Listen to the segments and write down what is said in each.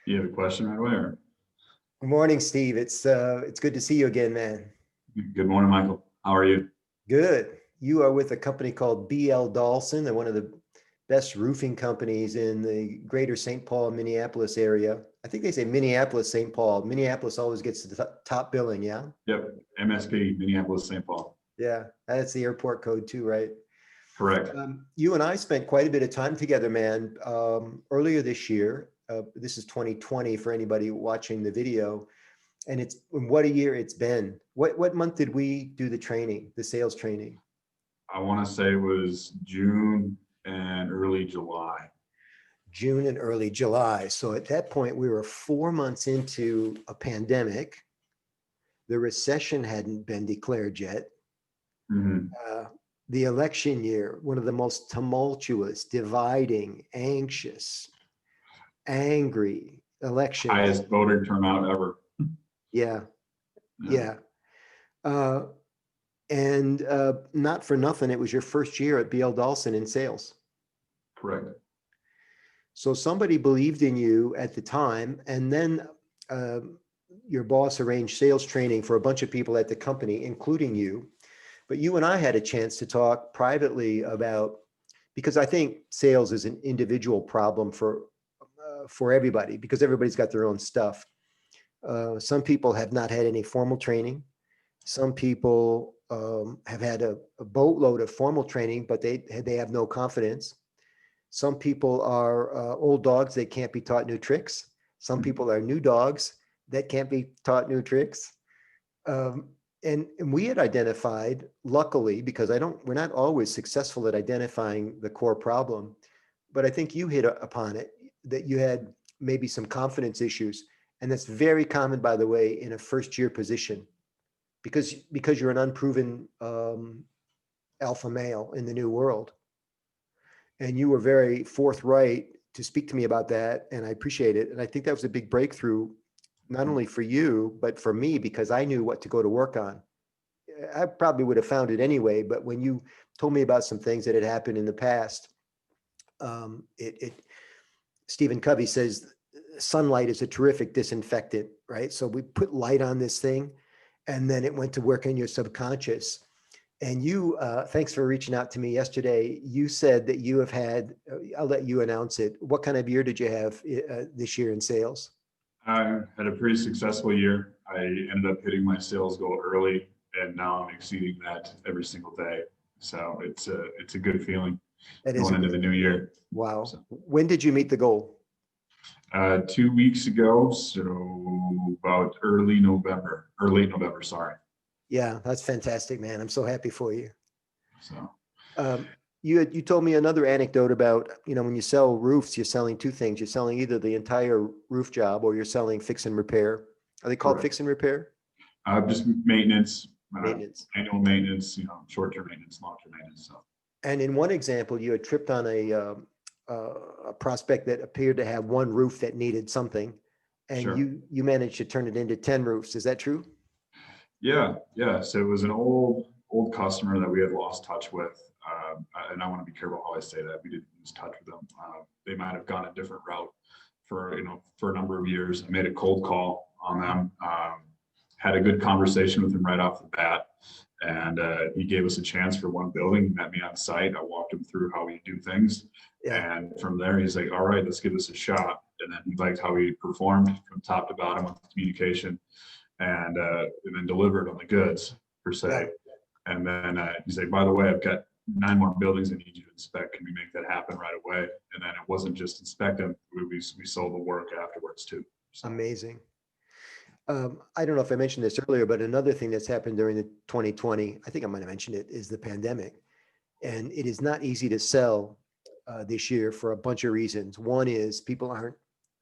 You have a question right away? Or? Good morning, Steve. It's good to see you again, man. Good morning, Michael. How are you? Good. You are with a company called BL Dalsin. They're one of the best roofing companies in the greater St. Paul, Minneapolis area. I think they say Minneapolis, St. Paul. Minneapolis always gets the top billing, yeah? Yep, MSP, Minneapolis, St. Paul. Yeah, that's the airport code too, right? Correct. You and I spent quite a bit of time together, man. Earlier this year, this is 2020 for anybody watching the video. And what a year it's been. What month did we do the training, the sales training? I want to say it was June and early July. June and early July. So at that point, we were 4 months into a pandemic. The recession hadn't been declared yet. Mm-hmm. Uh, the election year, one of the most tumultuous, dividing, anxious, angry elections. Highest voter turnout ever. Yeah, Yeah, yeah. Uh, and not for nothing, it was your first year at BL Dalsin in sales. correct. So somebody believed in you at the time, and then uh, your boss arranged sales training for a bunch of people at the company, including you. But you and I had a chance to talk privately about, because I think sales is an individual problem for everybody, because everybody's got their own stuff. Some people have not had any formal training. Some people have had a boatload of formal training, but they have no confidence. Some people are old dogs that can't be taught new tricks. Some people are new dogs that can't be taught new tricks. Um, and we had identified, luckily, because we're not always successful at identifying the core problem, but I think you hit upon it, that you had maybe some confidence issues. And that's very common, by the way, in a first year position, because you're an unproven alpha male in the new world. And you were very forthright to speak to me about that, and I appreciate it. And I think that was a big breakthrough, not only for you but for me, because I knew what to go to work on. I probably would have found it anyway, but when you told me about some things that had happened in the past, it Stephen Covey says sunlight is a terrific disinfectant, right? So we put light on this thing, and then it went to work in your subconscious. And you, thanks for reaching out to me yesterday. You said that you have had, I'll let you announce it. What kind of year did you have this year in sales? I had a pretty successful year. I ended up hitting my sales goal early, and now I'm exceeding that every single day. So it's a good feeling That is going a into the new year. wow. So, When did you meet the goal? 2 weeks ago, so about early November or late November, sorry. Yeah, that's fantastic, man. I'm so happy for you. So Um, you told me another anecdote about, when you sell roofs, you're selling two things. You're selling either the entire roof job or you're selling fix and repair. Are they called correct. fix and repair? Just maintenance, Maintenance. annual maintenance, short-term maintenance, long-term maintenance. So And in one example, you had tripped on a prospect that appeared to have one roof that needed something, and sure. you managed to turn it into 10 roofs. Is that true? Yeah, yeah. So it was an old customer that we had lost touch with, and I want to be careful how I say that. We didn't lose touch with them. They might have gone a different route for a number of years. I made a cold call on them. Had a good conversation with him right off the bat, and he gave us a chance for one building. He met me on site. I walked him through how we do things, Yeah. and from there he's like, "All right, let's give this a shot." And then he liked how he performed from top to bottom with communication, and then delivered on the goods per Yeah. se. And then he's like, "By the way, I've got 9 more buildings I need you to inspect. Can we make that happen right away?" And then it wasn't just inspect them; we sold the work afterwards too. So Amazing. I don't know if I mentioned this earlier, but another thing that's happened during the 2020, I think I might have mentioned it, is the pandemic. And it is not easy to sell this year for a bunch of reasons. One is people aren't,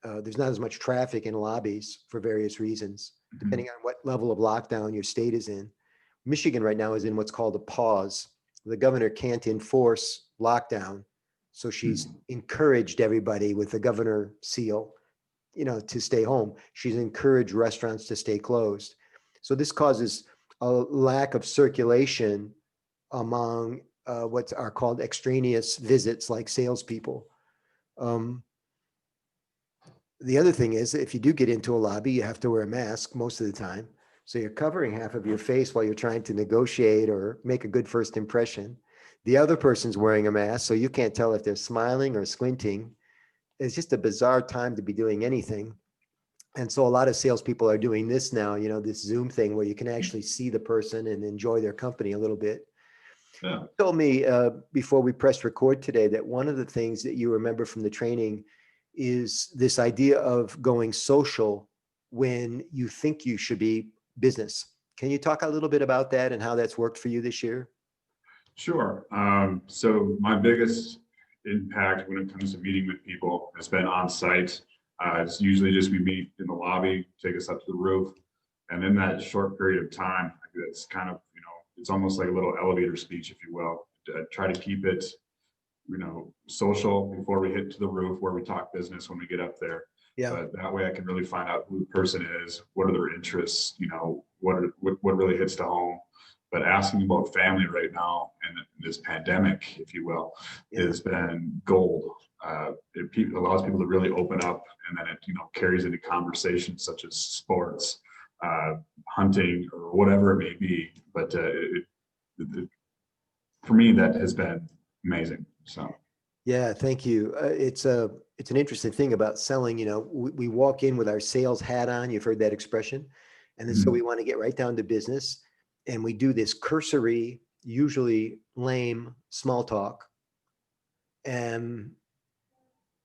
there's not as much traffic in lobbies for various reasons, mhm, depending on what level of lockdown your state is in. Michigan right now is in what's called a pause. The governor can't enforce lockdown. So she's mhm, encouraged everybody with the governor seal, to stay home. She's encouraged restaurants to stay closed. So this causes a lack of circulation among what are called extraneous visits like salespeople. Um, the other thing is, if you do get into a lobby, you have to wear a mask most of the time. So you're covering half of your face while you're trying to negotiate or make a good first impression. The other person's wearing a mask, so you can't tell if they're smiling or squinting. It's just a bizarre time to be doing anything. And so a lot of salespeople are doing this now, this Zoom thing where you can actually see the person and enjoy their company a little bit. Yeah. You told me before we pressed record today that one of the things that you remember from the training is this idea of going social when you think you should be business. Can you talk a little bit about that and how that's worked for you this year? Sure. So my biggest impact when it comes to meeting with people has been on site. It's usually just we meet in the lobby, take us up to the roof, and in that short period of time, it's kind of, it's almost like a little elevator speech, if you will. Try to keep it, social before we hit to the roof where we talk business when we get up there. Yeah. But that way I can really find out who the person is, what are their interests, what really hits to home. But asking about family right now and this pandemic, if you will, Yeah. has been gold. It allows people to really open up, and then it carries into conversations such as sports, hunting, or whatever it may be. But for me, that has been amazing. So. Yeah, thank you. It's an interesting thing about selling. We walk in with our sales hat on. You've heard that expression, and then so we want to get right down to business, and we do this cursory, usually lame small talk, and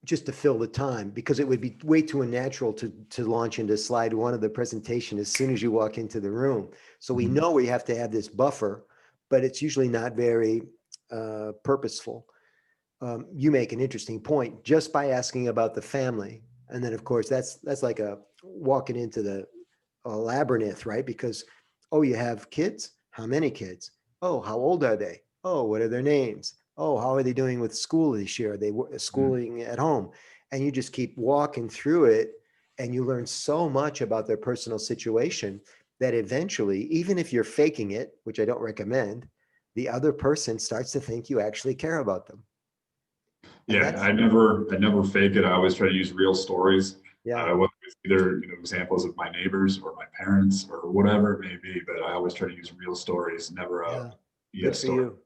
just to fill the time, because it would be way too unnatural to launch into slide one of the presentation as soon as you walk into the room. So we know we have to have this buffer, but it's usually not very purposeful. You make an interesting point just by asking about the family. And then of course that's like a walking into a labyrinth, right? Because, oh, you have kids? How many kids? Oh, how old are they? Oh, what are their names? Oh, how are they doing with school this year? Are they schooling at home? And you just keep walking through it, and you learn so much about their personal situation that eventually, even if you're faking it, which I don't recommend, the other person starts to think you actually care about them. Yeah, I never fake it. I always try to use real stories. Yeah. Whether it's either examples of my neighbors or my parents or whatever it may be, but I always try to use real stories, never a Good BS for story. you.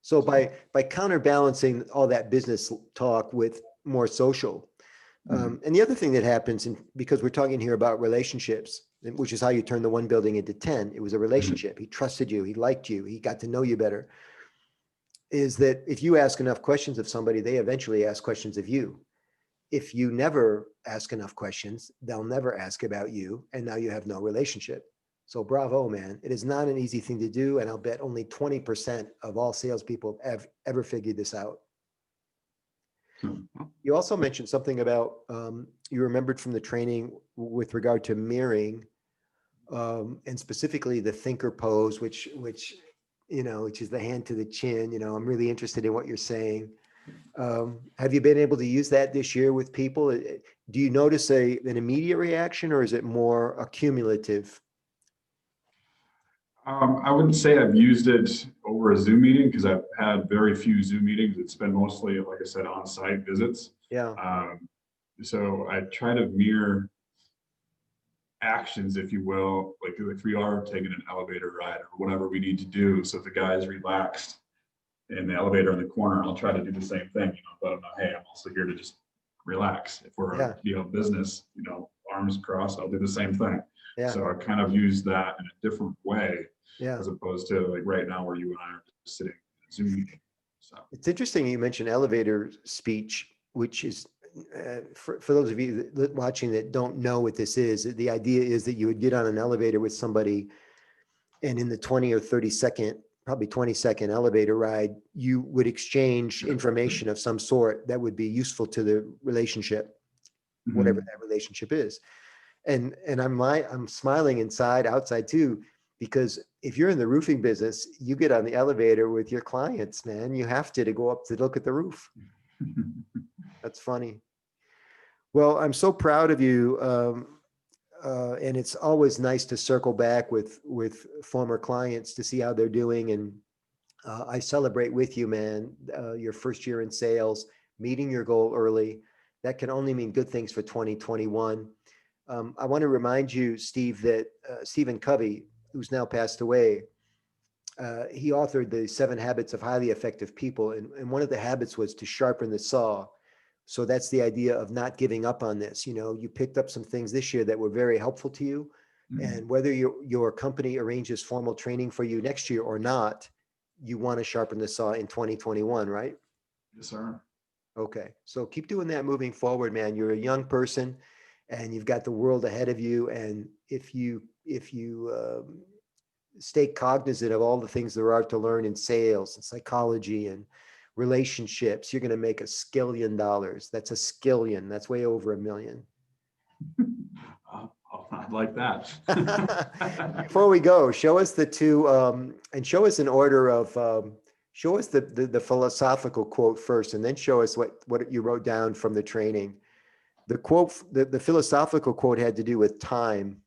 So by counterbalancing all that business talk with more social, and the other thing that happens, and because we're talking here about relationships, which is how you turn the one building into 10, it was a relationship. He trusted you, he liked you, he got to know you better. Is that if you ask enough questions of somebody, they eventually ask questions of you. If you never ask enough questions, they'll never ask about you, and now you have no relationship. So bravo, man. It is not an easy thing to do, and I'll bet only 20% of all salespeople have ever figured this out. You also mentioned something about you remembered from the training with regard to mirroring, and specifically the thinker pose, which is the hand to the chin. I'm really interested in what you're saying. Have you been able to use that this year with people? Do you notice an immediate reaction, or is it more accumulative? I wouldn't say I've used it over a Zoom meeting because I've had very few Zoom meetings. It's been mostly, like I said, on-site visits. Yeah. So I try to mirror actions, if you will, like if we are taking an elevator ride or whatever we need to do. So if the guy is relaxed in the elevator in the corner, I'll try to do the same thing, let them know, hey, I'm also here to just relax. If we're a business, arms crossed, I'll do the same thing. Yeah. So I kind of use that in a different way, Yeah. as opposed to like right now where you and I are just sitting in a Zoom meeting. So It's interesting you mentioned elevator speech, which is for those of you watching that don't know what this is. The idea is that you would get on an elevator with somebody, and in the 20 or 30-second, probably 20-second elevator ride, you would exchange information of some sort that would be useful to the relationship, whatever that relationship is. And I'm smiling inside, outside too, because if you're in the roofing business, you get on the elevator with your clients, man. You have to go up to look at the roof. That's funny. Well, I'm so proud of you. And it's always nice to circle back with former clients to see how they're doing. And I celebrate with you, man, your first year in sales, meeting your goal early. that can only mean good things for 2021. I want to remind you, Steve, that Stephen Covey, who's now passed away, he authored the 7 Habits of Highly Effective People. And one of the habits was to sharpen the saw. So that's the idea of not giving up on this. You know, you picked up some things this year that were very helpful to you. And whether your company arranges formal training for you next year or not, you want to sharpen the saw in 2021, right? Yes, sir. Okay. So keep doing that moving forward, man. You're a young person and you've got the world ahead of you. And if you stay cognizant of all the things there are to learn in sales and psychology and relationships, you're going to make $1 skillion. That's a skillion. That's way over $1 million. I like that. Before we go, show us the two, and show us in order of, show us the philosophical quote first, and then show us what you wrote down from the training. The quote, the philosophical quote had to do with time,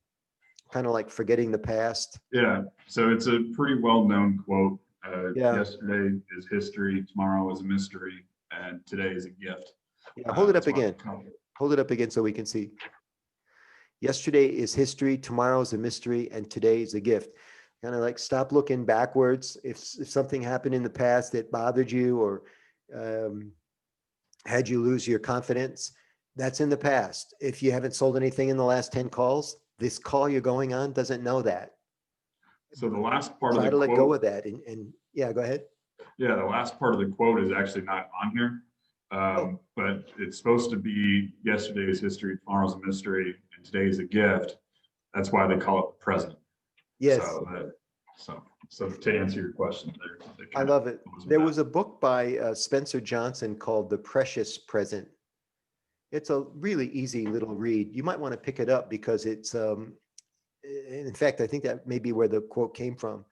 kind of like forgetting the past. Yeah, so it's a pretty well-known quote. Yeah. Yesterday is history, tomorrow is a mystery, and today is a gift. Yeah, hold it up That's why- again. Hold it up again so we can see. Yesterday is history, tomorrow is a mystery, and today is a gift. Kind of like stop looking backwards. If something happened in the past that bothered you or had you lose your confidence, that's in the past. If you haven't sold anything in the last 10 calls, this call you're going on doesn't know that. So the last part of Try the to let quote, go of that. And yeah, go ahead. yeah, the last part of the quote is actually not on here, but it's supposed to be yesterday is history, tomorrow's a mystery, and today is a gift. That's why they call it the present. Yes. So to answer your question, I love it. There was a book by Spencer Johnson called The Precious Present. It's a really easy little read. You might want to pick it up because it's, in fact, I think that may be where the quote came from.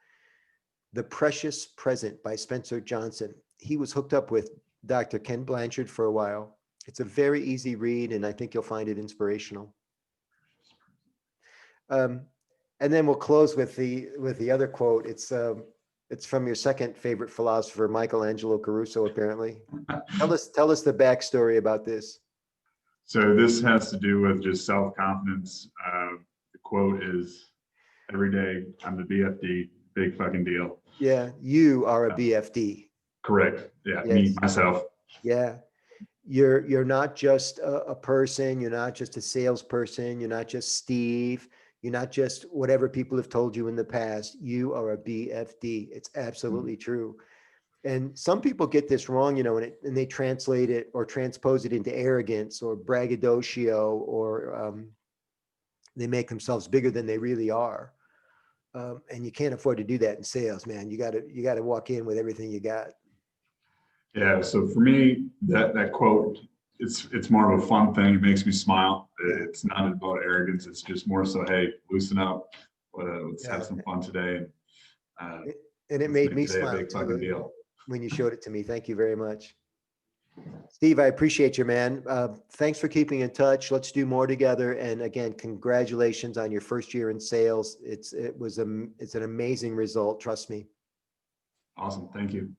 The Precious Present by Spencer Johnson. He was hooked up with Dr. Ken Blanchard for a while. It's a very easy read, and I think you'll find it inspirational. And then we'll close with the other quote. It's from your second favorite philosopher, Michael Angelo Caruso, apparently. Tell us the backstory about this. So this has to do with just self-confidence. The quote is, every day I'm the BFD, big fucking deal. Yeah, you are a BFD. Correct. Yeah, Yes. me, myself. Yeah. You're not just a person, you're not just a salesperson, you're not just Steve, you're not just whatever people have told you in the past. You are a BFD. It's absolutely true. And some people get this wrong, you know, and they translate it or transpose it into arrogance or braggadocio, or they make themselves bigger than they really are. And you can't afford to do that in sales, man. You got to walk in with everything you got. Yeah. So for me, that quote, it's more of a fun thing. It makes me smile. It's not about arrogance. It's just more so, hey, loosen up. Let's have some fun today. And it made me smile big fucking deal. When you showed it to me. Thank you very much. Steve, I appreciate you, man. Thanks for keeping in touch. Let's do more together. And again, congratulations on your first year in sales. It's an amazing result. Trust me. Awesome. Thank you.